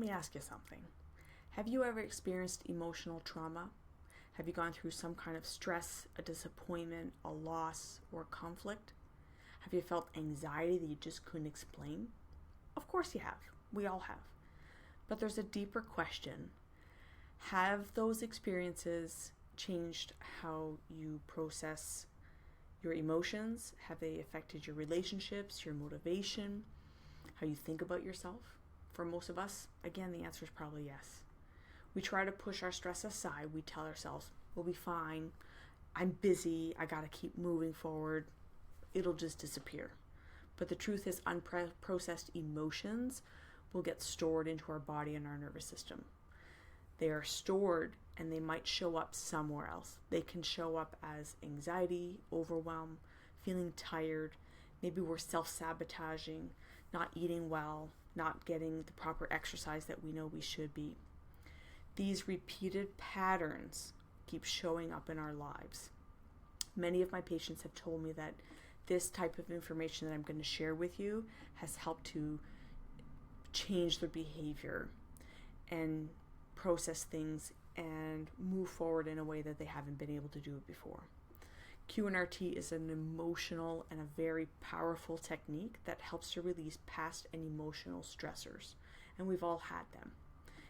me ask you something. Have you ever experienced emotional trauma? Have you gone through some kind of stress, a disappointment, a loss, or a conflict? Have you felt anxiety that you just couldn't explain? Of course you have. We all have. But there's a deeper question. Have those experiences changed how you process your emotions? Have they affected your relationships, your motivation, how you think about yourself? For most of us, again, the answer is probably yes. We try to push our stress aside. We tell ourselves, we'll be fine. I'm busy. I got to keep moving forward. It'll just disappear. But the truth is, unprocessed emotions will get stored into our body and our nervous system. They are stored and they might show up somewhere else. They can show up as anxiety, overwhelm, feeling tired. Maybe we're self-sabotaging, not eating well, not getting the proper exercise that we know we should be. These repeated patterns keep showing up in our lives. Many of my patients have told me that this type of information that I'm going to share with you has helped to change their behavior and process things and move forward in a way that they haven't been able to do it before. QNRT is an emotional and a very powerful technique that helps to release past and emotional stressors, and we've all had them.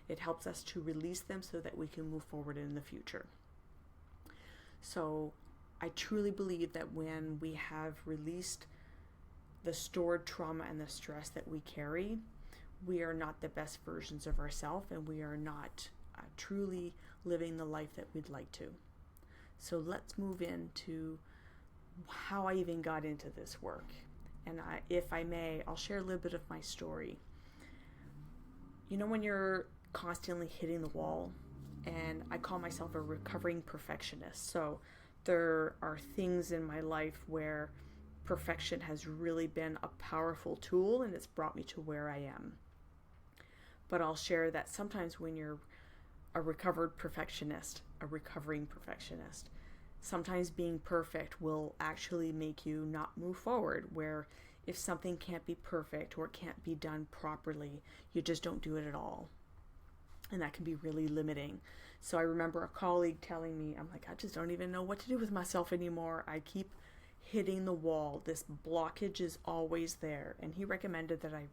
It helps us to release them so that we can move forward in the future. So I truly believe that when we have released the stored trauma and the stress that we carry, we are not the best versions of ourselves, and we are not truly living the life that we'd like to. So let's move into how I even got into this work. And if I may, I'll share a little bit of my story. You know, when you're constantly hitting the wall, and I call myself a recovering perfectionist. So there are things in my life where perfection has really been a powerful tool, and it's brought me to where I am. But I'll share that sometimes when you're a recovering perfectionist, sometimes being perfect will actually make you not move forward, where if something can't be perfect or it can't be done properly, you just don't do it at all. And that can be really limiting. So I remember a colleague telling me, I'm like, I just don't even know what to do with myself anymore. I keep hitting the wall. This blockage is always there. And he recommended that I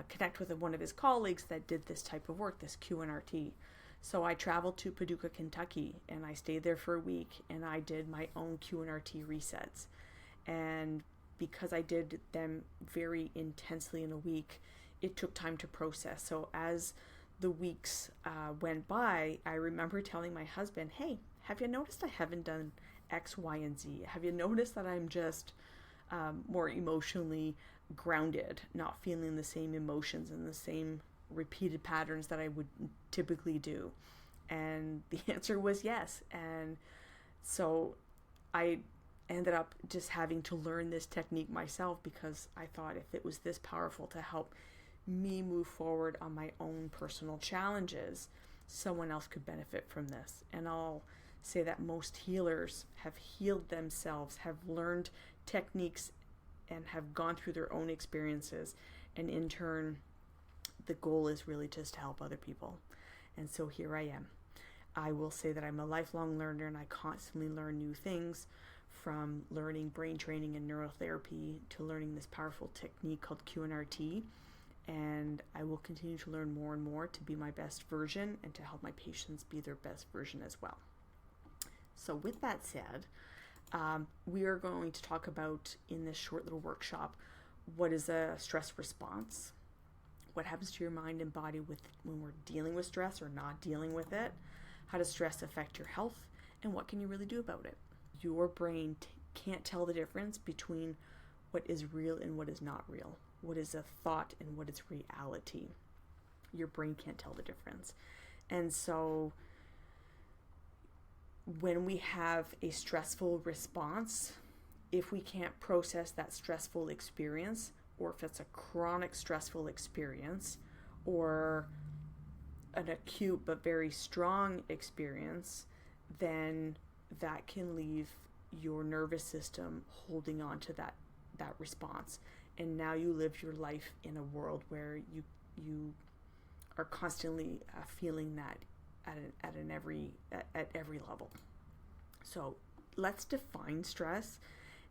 connect with one of his colleagues that did this type of work, this QNRT. So I traveled to Paducah, Kentucky, and I stayed there for a week, and I did my own QNRT resets. And because I did them very intensely in a week, it took time to process. So as the weeks went by, I remember telling my husband, hey, have you noticed I haven't done X, Y, and Z? Have you noticed that I'm just more emotionally grounded, not feeling the same emotions and the same repeated patterns that I would typically do? And the answer was yes. And so I ended up just having to learn this technique myself, because I thought if it was this powerful to help me move forward on my own personal challenges, someone else could benefit from this. And I'll say that most healers have healed themselves, have learned techniques, and have gone through their own experiences. And in turn, the goal is really just to help other people. And so here I am. I will say that I'm a lifelong learner, and I constantly learn new things, from learning brain training and neurotherapy to learning this powerful technique called QNRT. And I will continue to learn more and more to be my best version and to help my patients be their best version as well. So with that said, we are going to talk about, in this short little workshop, what is a stress response, what happens to your mind and body when we're dealing with stress or not dealing with it, how does stress affect your health, and what can you really do about it. Your brain can't tell the difference between what is real and what is not real, what is a thought and what is reality. Your brain can't tell the difference. And so when we have a stressful response, if we can't process that stressful experience, or if it's a chronic stressful experience, or an acute but very strong experience, then that can leave your nervous system holding on to that response. And now you live your life in a world where you are constantly feeling that at every level. So let's define stress.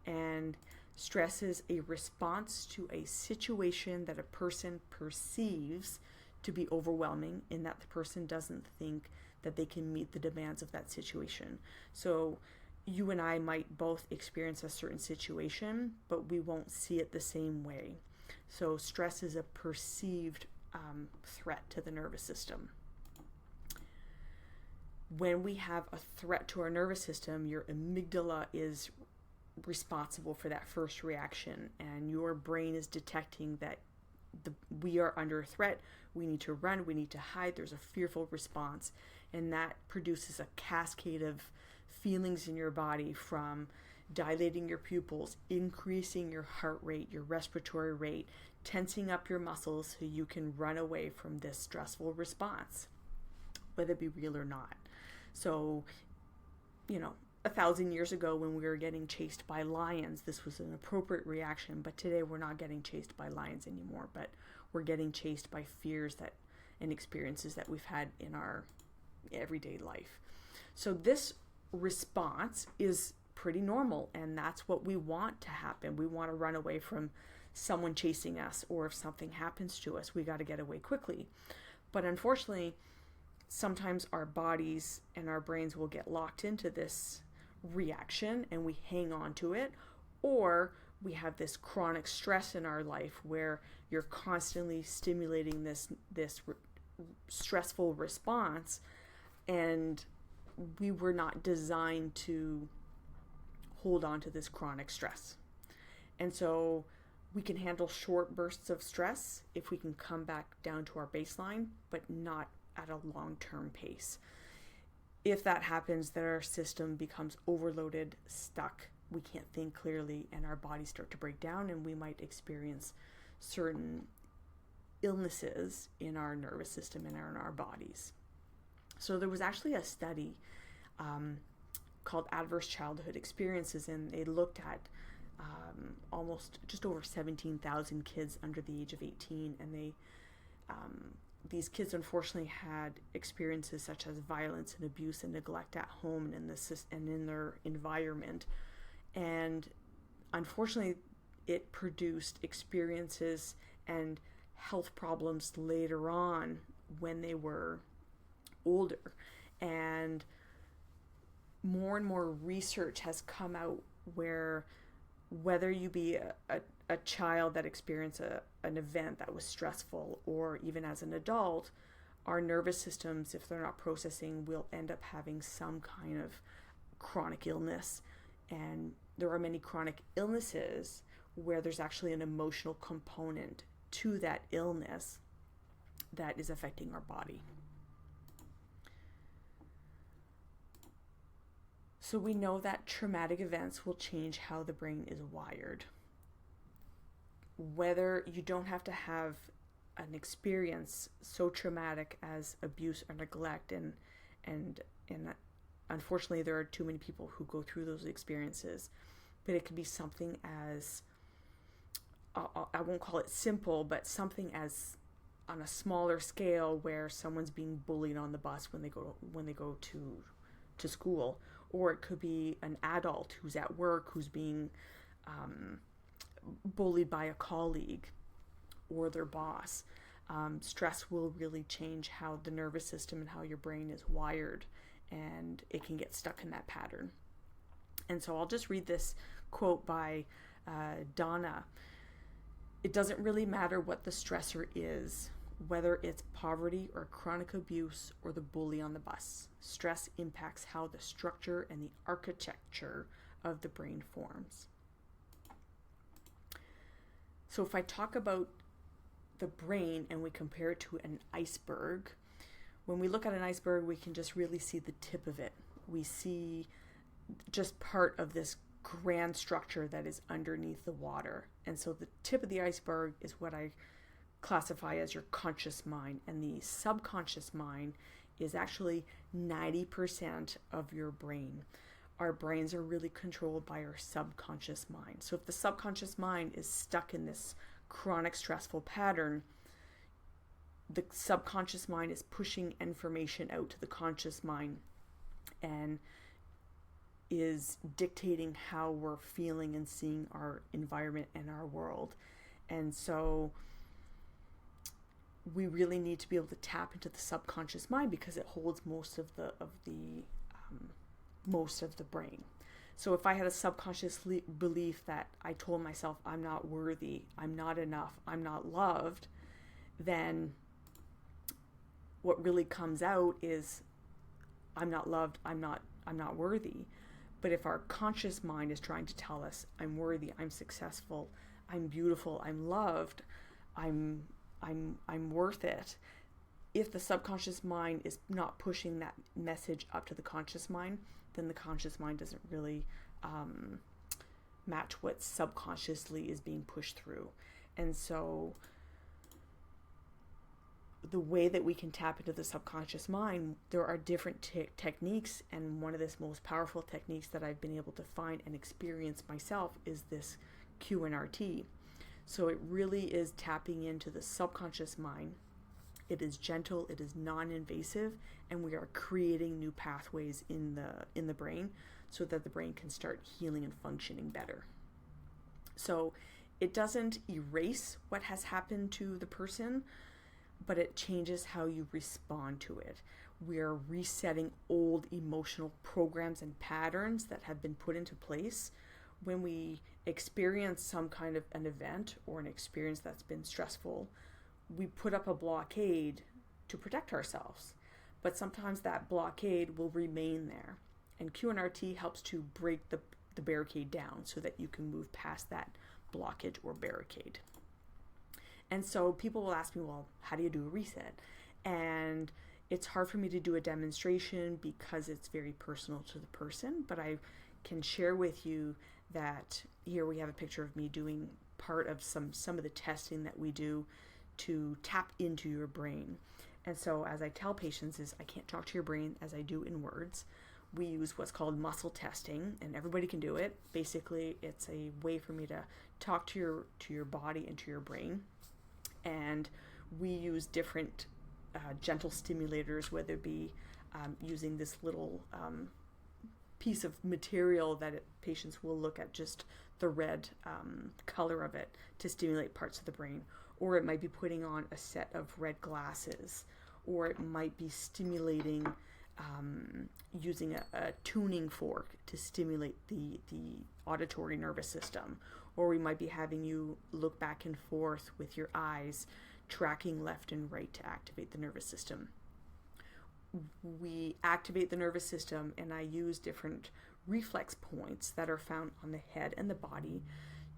And stress is a response to a situation that a person perceives to be overwhelming, in that the person doesn't think that they can meet the demands of that situation. So you and I might both experience a certain situation, but we won't see it the same way. So stress is a perceived threat to the nervous system. When we have a threat to our nervous system, your amygdala is responsible for that first reaction, and your brain is detecting that we are under a threat, we need to run, we need to hide, there's a fearful response, and that produces a cascade of feelings in your body, from dilating your pupils, increasing your heart rate, your respiratory rate, tensing up your muscles so you can run away from this stressful response, whether it be real or not. So, 1,000 years ago, when we were getting chased by lions, this was an appropriate reaction, but today we're not getting chased by lions anymore, but we're getting chased by fears and experiences that we've had in our everyday life. So this response is pretty normal, and that's what we want to happen. We want to run away from someone chasing us, or if something happens to us, we got to get away quickly. But unfortunately, sometimes our bodies and our brains will get locked into this reaction and we hang on to it, or we have this chronic stress in our life where you're constantly stimulating this stressful response, and we were not designed to hold on to this chronic stress. And so we can handle short bursts of stress if we can come back down to our baseline, but not at a long-term pace. If that happens, then our system becomes overloaded, stuck, we can't think clearly, and our bodies start to break down, and we might experience certain illnesses in our nervous system and in our bodies. So there was actually a study called Adverse Childhood Experiences, and they looked at almost just over 17,000 kids under the age of 18, and these kids unfortunately had experiences such as violence and abuse and neglect at home and in their environment. And unfortunately, it produced experiences and health problems later on when they were older. And more research has come out where whether you be a child that experienced an event that was stressful, or even as an adult, our nervous systems, if they're not processing, will end up having some kind of chronic illness. And there are many chronic illnesses where there's actually an emotional component to that illness that is affecting our body. So we know that traumatic events will change how the brain is wired. Whether you don't have to have an experience so traumatic as abuse or neglect, and unfortunately there are too many people who go through those experiences, but it could be something as, I won't call it simple, but something as on a smaller scale, where someone's being bullied on the bus when they go to school, or it could be an adult who's at work who's being bullied by a colleague or their boss. Stress will really change how the nervous system and how your brain is wired, and it can get stuck in that pattern. And so I'll just read this quote by Donna. It doesn't really matter what the stressor is, whether it's poverty or chronic abuse or the bully on the bus. Stress impacts how the structure and the architecture of the brain forms. So if I talk about the brain and we compare it to an iceberg, when we look at an iceberg, we can just really see the tip of it. We see just part of this grand structure that is underneath the water. And so the tip of the iceberg is what I classify as your conscious mind, and the subconscious mind is actually 90% of your brain. Our brains are really controlled by our subconscious mind. So if the subconscious mind is stuck in this chronic stressful pattern, the subconscious mind is pushing information out to the conscious mind and is dictating how we're feeling and seeing our environment and our world. And so we really need to be able to tap into the subconscious mind because it holds most of the brain. So if I had a subconscious belief that I told myself I'm not worthy, I'm not enough, I'm not loved, then what really comes out is I'm not loved, I'm not worthy. But if our conscious mind is trying to tell us I'm worthy, I'm successful, I'm beautiful, I'm loved, I'm worth it, if the subconscious mind is not pushing that message up to the conscious mind, then the conscious mind doesn't really match what subconsciously is being pushed through. And so the way that we can tap into the subconscious mind, there are different techniques, and one of the most powerful techniques that I've been able to find and experience myself is this QNRT. So it really is tapping into the subconscious mind. It is gentle, it is non-invasive, and we are creating new pathways in the brain so that the brain can start healing and functioning better. So it doesn't erase what has happened to the person, but it changes how you respond to it. We are resetting old emotional programs and patterns that have been put into place. When we experience some kind of an event or an experience that's been stressful, we put up a blockade to protect ourselves. But sometimes that blockade will remain there. And QNRT helps to break the barricade down so that you can move past that blockage or barricade. And so people will ask me, well, how do you do a reset? And it's hard for me to do a demonstration because it's very personal to the person, but I can share with you that here we have a picture of me doing part of some of the testing that we do to tap into your brain. And so as I tell patients is I can't talk to your brain as I do in words. We use what's called muscle testing, and everybody can do it. Basically, it's a way for me to talk to your body and to your brain. And we use different gentle stimulators, whether it be using this little piece of material that patients will look at just the red color of it to stimulate parts of the brain, or it might be putting on a set of red glasses, or it might be stimulating using a tuning fork to stimulate the auditory nervous system, or we might be having you look back and forth with your eyes, tracking left and right to activate the nervous system. We activate the nervous system, and I use different reflex points that are found on the head and the body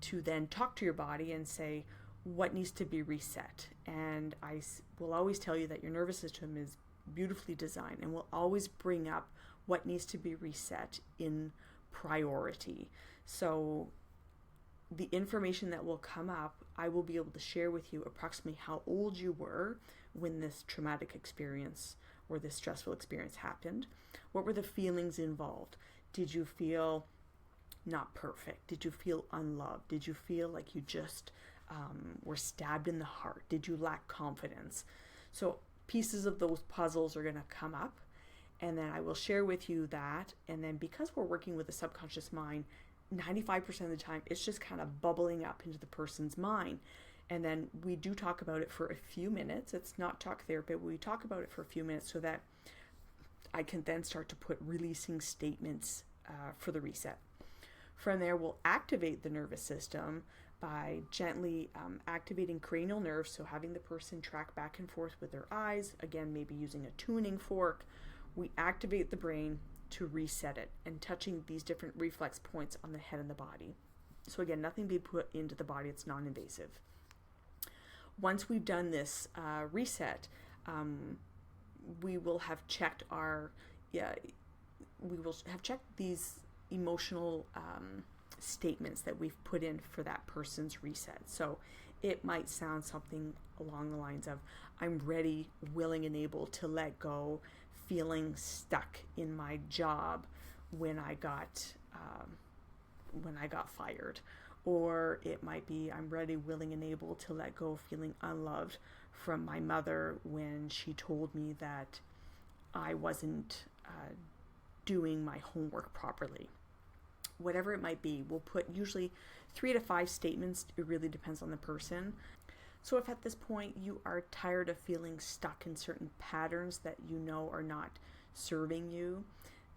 to then talk to your body and say what needs to be reset. And I will always tell you that your nervous system is beautifully designed and will always bring up what needs to be reset in priority. So the information that will come up, I will be able to share with you approximately how old you were when this traumatic experience or this stressful experience happened. What were the feelings involved? Did you feel not perfect? Did you feel unloved? Did you feel like you just were stabbed in the heart? Did you lack confidence? So pieces of those puzzles are going to come up, and then I will share with you that. And then because we're working with the subconscious mind, 95% of the time it's just kind of bubbling up into the person's mind. And then we do talk about it for a few minutes. It's not talk therapy, but we talk about it for a few minutes so that I can then start to put releasing statements for the reset. From there, we'll activate the nervous system by gently activating cranial nerves, so having the person track back and forth with their eyes, again, maybe using a tuning fork. We activate the brain to reset it and touching these different reflex points on the head and the body. So again, nothing being put into the body, it's non-invasive. Once we've done this reset, we will have checked these emotional statements that we've put in for that person's reset. So it might sound something along the lines of, I'm ready, willing, and able to let go, feeling stuck in my job when I got fired. Or it might be I'm ready, willing, and able to let go of feeling unloved from my mother when she told me that I wasn't doing my homework properly. Whatever it might be, we'll put usually 3 to 5 statements. It really depends on the person. So if at this point you are tired of feeling stuck in certain patterns that you know are not serving you,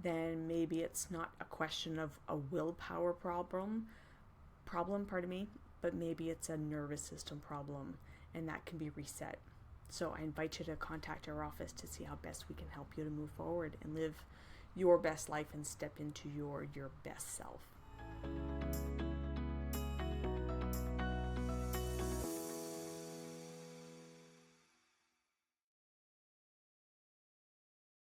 then maybe it's not a question of a willpower problem, but maybe it's a nervous system problem, and that can be reset. So I invite you to contact our office to see how best we can help you to move forward and live your best life and step into your best self.